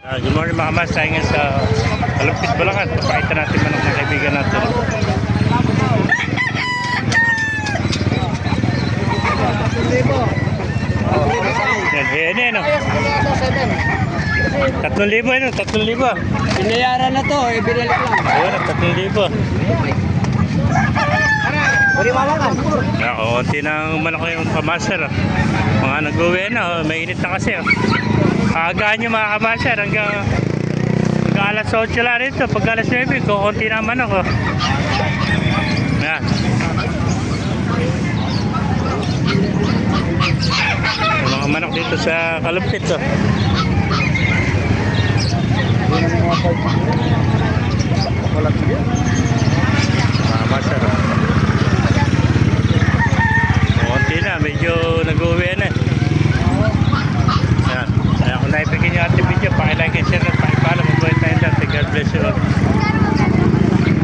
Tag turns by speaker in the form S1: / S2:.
S1: Good morning mga mas, tayo ngayon sa Kalumpit, Bulacan. Papakita natin manok ng kaibigan natin. Yan, yan, no? 3,000 ano, 3,000.
S2: Binayaran na to, binalik lang.
S1: Ayun, 3,000.
S2: Pwede mawakan.
S1: Konti ng manok yung kamaster. Mga nag-uwi na, mainit na kasi. Agaan nyo mga kamaster hanggang alas 8 lang rito. Pag alas 9, kukunti na manok. Yan. Yung mga manok dito sa Kalumpit.